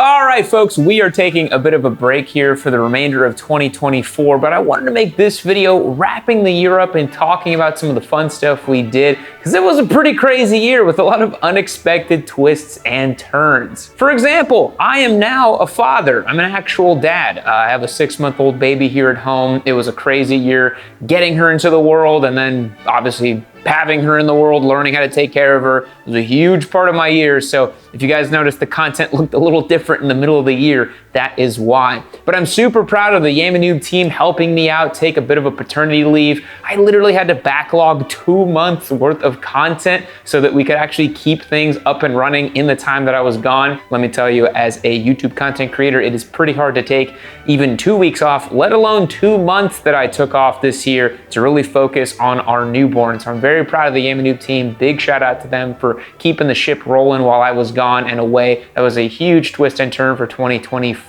All right, folks, we are taking a bit of a break here for the remainder of 2024, but I wanted to make this video wrapping the year up and talking about some of the fun stuff we did, because it was a pretty crazy year with a lot of unexpected twists and turns. For example, I am now a father. I'm an actual dad. I have a 6-month-old baby here at home. It was a crazy year getting her into the world, and then obviously having her in the world, learning how to take care of her was a huge part of my year. So if you guys noticed the content looked a little different in the middle of the year, that is why. But I'm super proud of the Yamanoob team helping me out take a bit of a paternity leave. I literally had to backlog 2 months worth of content so that we could actually keep things up and running in the time that I was gone. Let me tell you, as a YouTube content creator, it is pretty hard to take even 2 weeks off, let alone 2 months that I took off this year to really focus on our newborn. So I'm very proud of the Yamanoob team. Big shout out to them for keeping the ship rolling while I was gone and away. That was a huge twist and turn for 2024.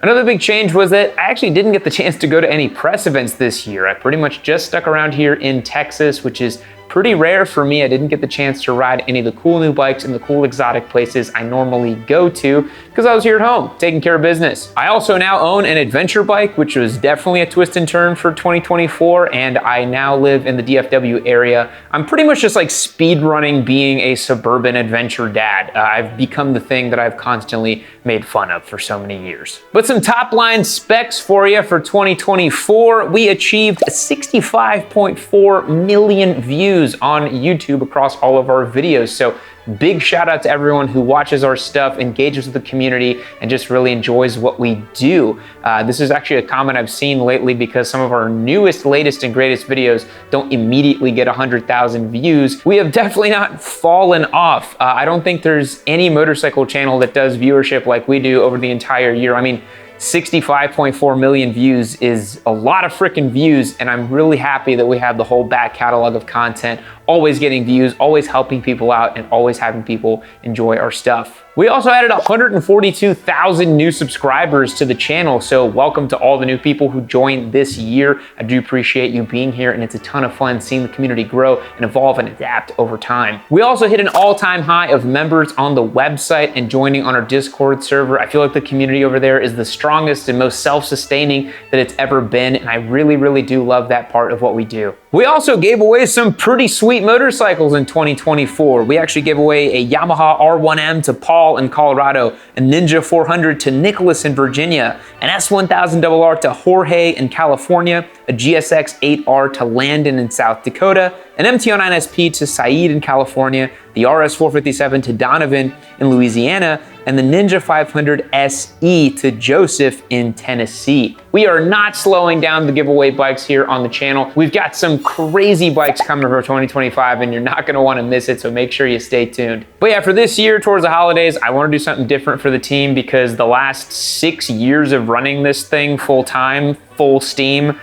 Another big change was that I actually didn't get the chance to go to any press events this year. I pretty much just stuck around here in Texas, which is pretty rare for me. I didn't get the chance to ride any of the cool new bikes in the cool exotic places I normally go to because I was here at home taking care of business. I also now own an adventure bike, which was definitely a twist and turn for 2024, and I now live in the DFW area. I'm pretty much just like speed running being a suburban adventure dad. I've become the thing that I've constantly made fun of for so many years. But some top line specs for you for 2024. We achieved 65.4 million views on YouTube across all of our videos. So big shout out to everyone who watches our stuff, engages with the community, and just really enjoys what we do. This is actually a comment I've seen lately because some of our newest, latest, and greatest videos don't immediately get 100,000 views. We have definitely not fallen off. I don't think there's any motorcycle channel that does viewership like we do over the entire year. I mean, 65.4 million views is a lot of freaking views, and I'm really happy that we have the whole back catalog of content, always getting views, always helping people out, and always having people enjoy our stuff. We also added 142,000 new subscribers to the channel, so welcome to all the new people who joined this year. I do appreciate you being here, and it's a ton of fun seeing the community grow and evolve and adapt over time. We also hit an all-time high of members on the website and joining on our Discord server. I feel like the community over there is the strongest and most self-sustaining that it's ever been, and I really, really do love that part of what we do. We also gave away some pretty sweet motorcycles in 2024. We actually gave away a Yamaha R1M to Paul in Colorado, a Ninja 400 to Nicholas in Virginia, an S1000RR to Jorge in California, a GSX 8R to Landon in South Dakota, an MT-09 SP to Saeed in California, the RS 457 to Donovan in Louisiana, and the Ninja 500 SE to Joseph in Tennessee. We are not slowing down the giveaway bikes here on the channel. We've got some crazy bikes coming for 2025, and you're not gonna wanna miss it, so make sure you stay tuned. But yeah, for this year, towards the holidays, I wanna do something different for the team because the last 6 years of running this thing full time, full steam,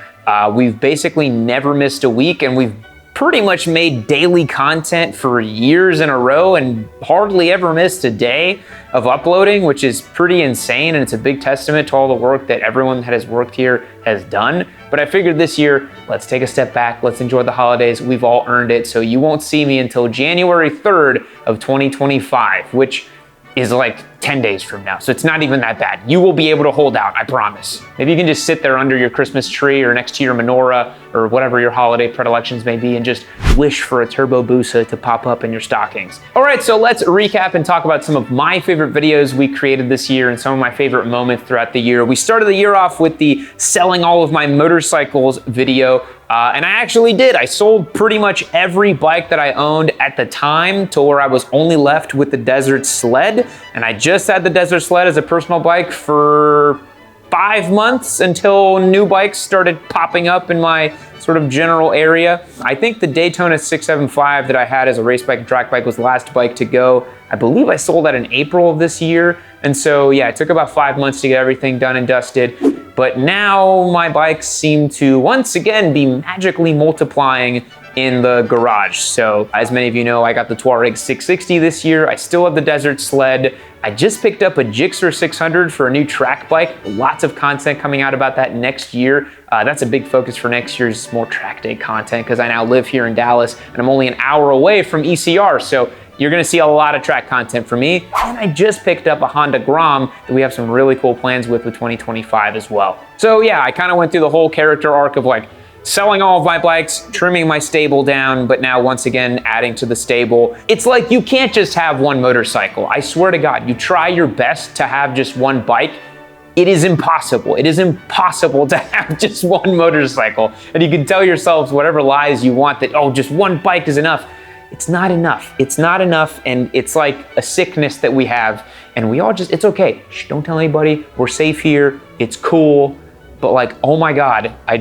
we've basically never missed a week, and we've pretty much made daily content for years in a row and hardly ever missed a day of uploading, which is pretty insane, and it's a big testament to all the work that everyone that has worked here has done. But I figured this year, let's take a step back, let's enjoy the holidays. We've all earned it, so you won't see me until January 3rd of 2025, which is like 10 days from now. So it's not even that bad. You will be able to hold out, I promise. Maybe you can just sit there under your Christmas tree or next to your menorah or whatever your holiday predilections may be and just wish for a Turbo Hayabusa to pop up in your stockings. All right, so let's recap and talk about some of my favorite videos we created this year and some of my favorite moments throughout the year. We started the year off with the selling all of my motorcycles video. And I actually did. I sold pretty much every bike that I owned at the time to where I was only left with the Desert Sled. And I just had the Desert Sled as a personal bike for 5 months until new bikes started popping up in my sort of general area. I think the Daytona 675 that I had as a race bike and track bike was the last bike to go. I believe I sold that in April of this year. And so yeah, it took about 5 months to get everything done and dusted. But now my bikes seem to once again be magically multiplying in the garage. So as many of you know, I got the Touareg 660 this year. I still have the Desert Sled. I just picked up a Gixxer 600 for a new track bike. Lots of content coming out about that next year. That's a big focus for next year's more track day content because I now live here in Dallas and I'm only an hour away from ECR. So you're gonna see a lot of track content from me. And I just picked up a Honda Grom that we have some really cool plans with 2025 as well. So yeah, I kind of went through the whole character arc of like selling all of my bikes, trimming my stable down, but now once again, adding to the stable. It's like you can't just have one motorcycle. I swear to God, you try your best to have just one bike, it is impossible. It is impossible to have just one motorcycle. And you can tell yourselves whatever lies you want that, oh, just one bike is enough. It's not enough. It's not enough, and it's like a sickness that we have, and we all just, it's okay. Shh, don't tell anybody. We're safe here. It's cool. But like, oh my God, I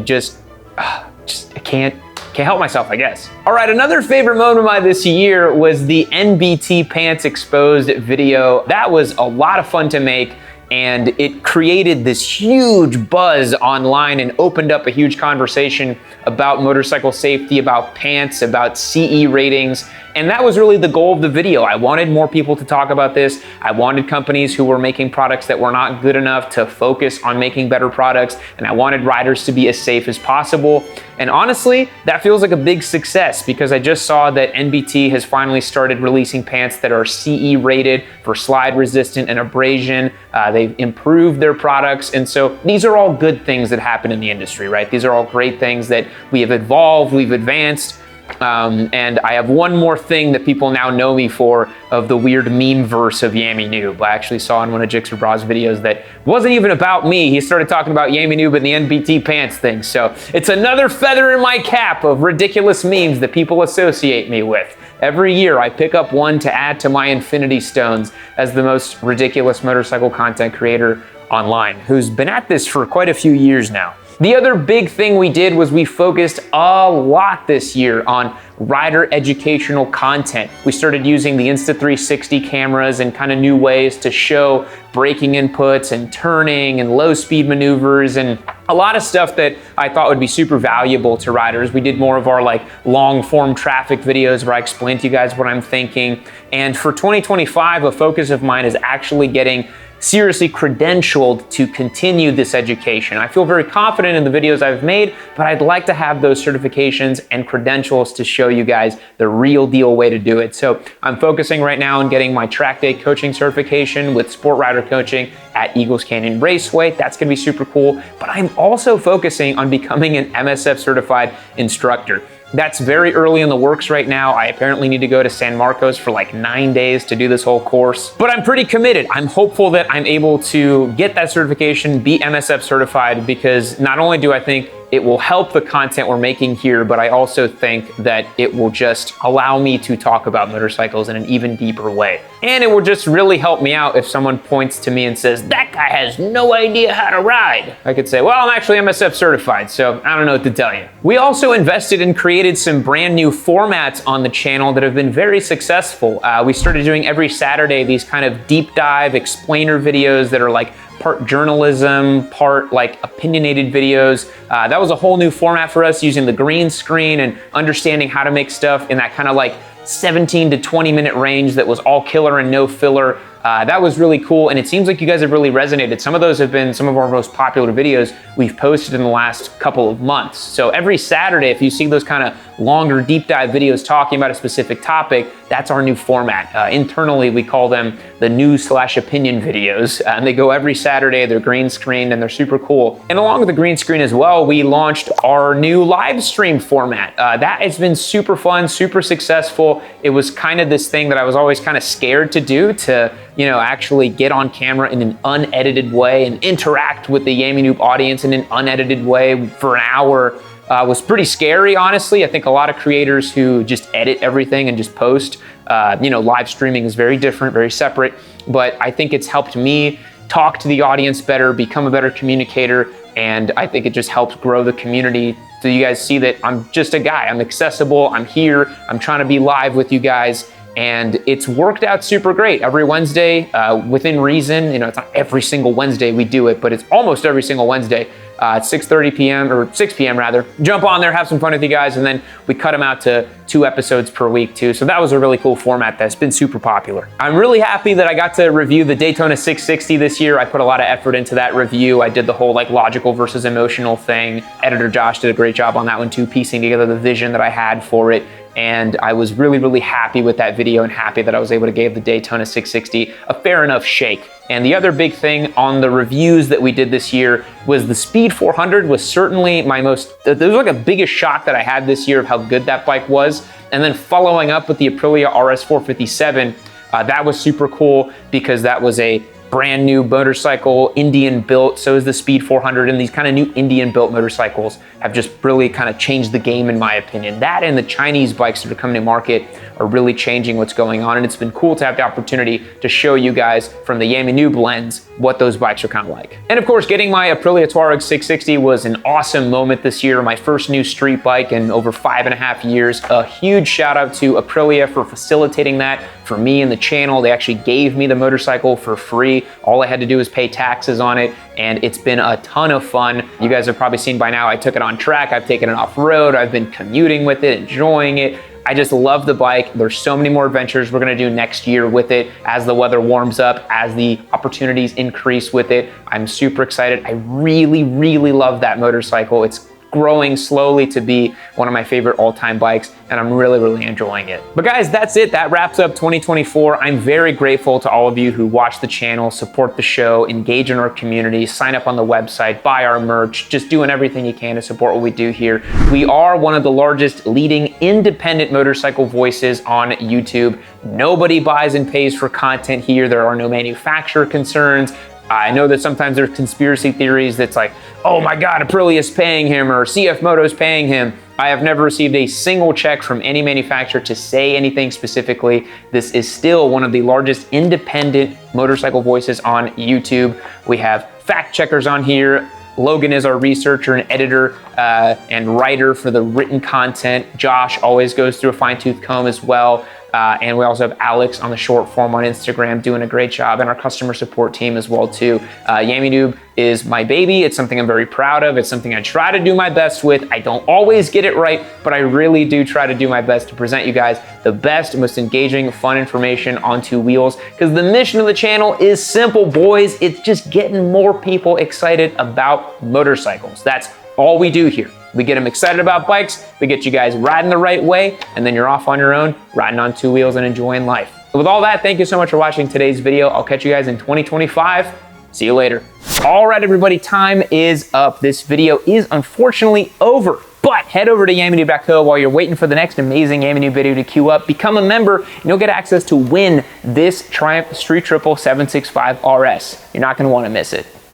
I can't help myself, I guess. All right, another favorite moment of mine this year was the NBT Pants Exposed video. That was a lot of fun to make, and it created this huge buzz online and opened up a huge conversation about motorcycle safety, about pants, about CE ratings. And that was really the goal of the video. I wanted more people to talk about this. I wanted companies who were making products that were not good enough to focus on making better products. And I wanted riders to be as safe as possible. And honestly, that feels like a big success because I just saw that NBT has finally started releasing pants that are CE rated for slide resistant and abrasion. They've improved their products. And so these are all good things that happen in the industry, right? These are all great things that we have evolved, we've advanced. And I have one more thing that people now know me for, of the weird meme verse of Yami Noob. I actually saw in one of Jixer Braw's videos that wasn't even about me. He started talking about Yami Noob and the NBT pants thing. So it's another feather in my cap of ridiculous memes that people associate me with. Every year I pick up one to add to my infinity stones as the most ridiculous motorcycle content creator online, who's been at this for quite a few years now. The other big thing we did was we focused a lot this year on rider educational content. We started using the Insta360 cameras and kind of new ways to show braking inputs and turning and low speed maneuvers and a lot of stuff that I thought would be super valuable to riders. We did more of our like long form traffic videos where I explained to you guys what I'm thinking. And for 2025, a focus of mine is actually getting seriously credentialed to continue this education. I feel very confident in the videos I've made, but I'd like to have those certifications and credentials to show you guys the real deal way to do it. So I'm focusing right now on getting my track day coaching certification with sport rider coaching at Eagles Canyon Raceway. That's gonna be super cool. But I'm also focusing on becoming an MSF certified instructor. That's very early in the works right now. I apparently need to go to San Marcos for like 9 days to do this whole course, but I'm pretty committed. I'm hopeful that I'm able to get that certification, be MSF certified, because not only do I think it will help the content we're making here, but I also think that it will just allow me to talk about motorcycles in an even deeper way. And it will just really help me out if someone points to me and says, that guy has no idea how to ride. I could say, well, I'm actually MSF certified, so I don't know what to tell you. We also invested and created some brand new formats on the channel that have been very successful. We started doing every Saturday these kind of deep dive explainer videos that are like part journalism, part like opinionated videos. That was a whole new format for us, using the green screen and understanding how to make stuff in that kind of like 17 to 20 minute range that was all killer and no filler. That was really cool, and it seems like you guys have really resonated. Some of those have been some of our most popular videos we've posted in the last couple of months. So every Saturday, if you see those kind of longer deep dive videos talking about a specific topic, that's our new format. Internally, we call them the news/opinion videos, and they go every Saturday. They're green screened and they're super cool. And along with the green screen as well, we launched our new live stream format. That has been super fun, super successful. It was kind of this thing that I was always kind of scared to do, to actually get on camera in an unedited way and interact with the Yami Noob audience in an unedited way for an hour. Was pretty scary, honestly. I think a lot of creators who just edit everything and just post, live streaming is very different, very separate, but I think it's helped me talk to the audience better, become a better communicator, and I think it just helps grow the community. So you guys see that I'm just a guy, I'm accessible, I'm here, I'm trying to be live with you guys, and it's worked out super great. Every Wednesday, within reason, it's not every single Wednesday we do it, but it's almost every single Wednesday at 6:30 p.m. or 6 p.m. rather. Jump on there, have some fun with you guys, and then we cut them out to 2 episodes per week too. So that was a really cool format that's been super popular. I'm really happy that I got to review the Daytona 660 this year. I put a lot of effort into that review. I did the whole like logical versus emotional thing. Editor Josh did a great job on that one too, piecing together the vision that I had for it. and I was really, really happy with that video and happy that I was able to give the Daytona 660 a fair enough shake. And the other big thing on the reviews that we did this year was the Speed 400 was certainly my most, it was like the biggest shock that I had this year of how good that bike was. And then following up with the Aprilia RS 457, that was super cool because that was a brand new motorcycle, Indian built. So is the Speed 400, and these kind of new Indian built motorcycles have just really kind of changed the game in my opinion. That and the Chinese bikes that are coming to market are really changing what's going on, and it's been cool to have the opportunity to show you guys from the Yamanoob lens what those bikes are kind of like. And of course, getting my Aprilia Tuareg 660 was an awesome moment this year, my first new street bike in over 5.5 years. A huge shout out to Aprilia for facilitating that for me and the channel. They actually gave me the motorcycle for free. All I had to do was pay taxes on it, and it's been a ton of fun. You guys have probably seen by now, I took it on track, I've taken it off road, I've been commuting with it, enjoying it. I just love the bike. There's so many more adventures we're gonna do next year with it as the weather warms up, as the opportunities increase with it. I'm super excited. I really, really love that motorcycle. It's growing slowly to be one of my favorite all-time bikes, and I'm really, really enjoying it. But guys, that's it. That wraps up 2024. I'm very grateful to all of you who watch the channel, support the show, engage in our community, sign up on the website, buy our merch, just doing everything you can to support what we do here. We are one of the largest leading independent motorcycle voices on YouTube. Nobody buys and pays for content here. There are no manufacturer concerns. I know that sometimes there's conspiracy theories that's like, oh my God, Aprilia's paying him or CF Moto's paying him. I have never received a single check from any manufacturer to say anything specifically. This is still one of the largest independent motorcycle voices on YouTube. We have fact checkers on here. Logan is our researcher and editor and writer for the written content. Josh always goes through a fine-tooth comb as well. And we also have Alex on the short form on Instagram doing a great job, and our customer support team as well too. Yamanoob is my baby. It's something I'm very proud of. It's something I try to do my best with. I don't always get it right, but I really do try to do my best to present you guys the best, most engaging, fun information on two wheels, because the mission of the channel is simple, boys. It's just getting more people excited about motorcycles. That's all we do here. We get them excited about bikes, we get you guys riding the right way, and then you're off on your own, riding on two wheels and enjoying life. With all that, thank you so much for watching today's video. I'll catch you guys in 2025. See you later. All right, everybody, time is up. This video is unfortunately over, but head over to yamanoob.co while you're waiting for the next amazing Yamanoob video to queue up. Become a member, and you'll get access to win this Triumph Street Triple 765 RS. You're not gonna wanna miss it.